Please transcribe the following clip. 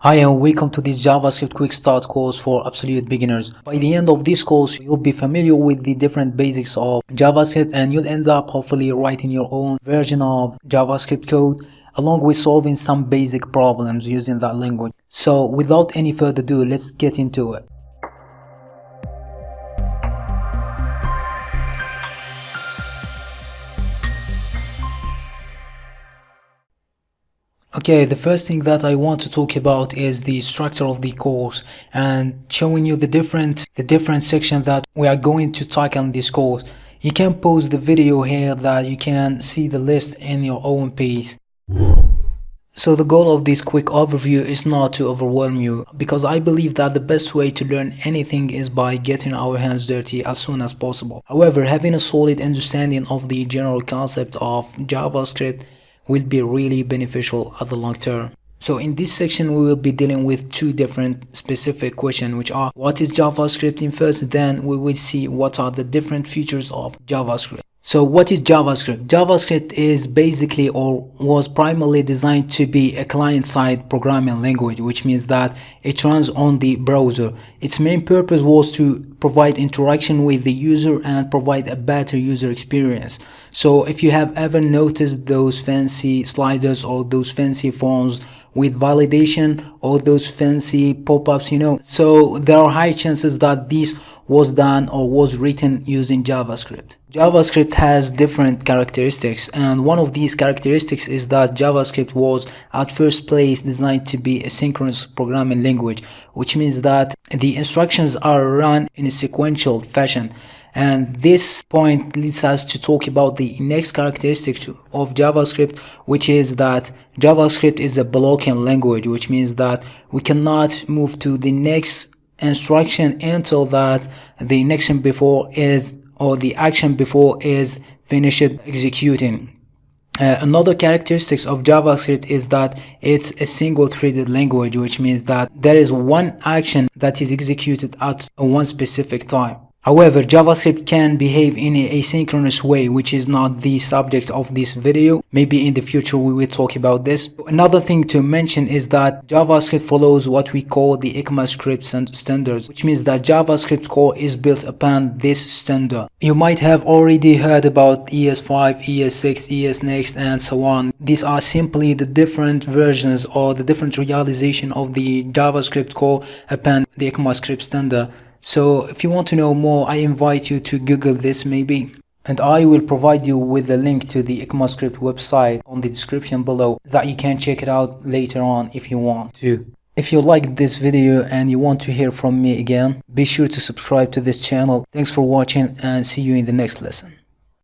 Hi and welcome to this JavaScript Quick Start course for absolute beginners. By the end of this course, you'll be familiar with the different basics of JavaScript and you'll end up hopefully writing your own version of JavaScript code along with solving some basic problems using that language. So without any further ado, let's get into it. Okay, the first thing that I want to talk about is the structure of the course and showing you the different sections that we are going to tackle in this course. You can pause the video here that you can see the list in your own pace. So the goal of this quick overview is not to overwhelm you, because I believe that the best way to learn anything is by getting our hands dirty as soon as possible. However, having a solid understanding of the general concept of JavaScript will be really beneficial at the long term. So in this section we will be dealing with two different specific questions, which are what is JavaScript in first, then we will see what are the different features of JavaScript. So what is JavaScript? JavaScript is basically or was primarily designed to be a client-side programming language, which means that it runs on the browser. Its main purpose was to provide interaction with the user and provide a better user experience. So if you have ever noticed those fancy sliders or those fancy forms with validation or those fancy pop-ups, so there are high chances that this was done or was written using JavaScript. JavaScript has different characteristics, and one of these characteristics is that JavaScript was at first place designed to be a synchronous programming language, which means that the instructions are run in a sequential fashion. And this point leads us to talk about the next characteristic of JavaScript, which is that JavaScript is a blocking language, which means that we cannot move to the next instruction until that the action before is finished executing. Another characteristic of JavaScript is that it's a single-threaded language, which means that there is one action that is executed at one specific time. However, JavaScript can behave in an asynchronous way, which is not the subject of this video. Maybe in the future we will talk about this. Another thing to mention is that JavaScript follows what we call the ECMAScript standards, which means that JavaScript core is built upon this standard. You might have already heard about ES5, ES6, ES Next, and so on. These are simply the different versions or the different realization of the JavaScript core upon the ECMAScript standard. So if you want to know more, I invite you to Google this maybe. And I will provide you with the link to the ECMAScript website on the description below that you can check it out later on if you want to. If you liked this video and you want to hear from me again, be sure to subscribe to this channel. Thanks for watching and see you in the next lesson.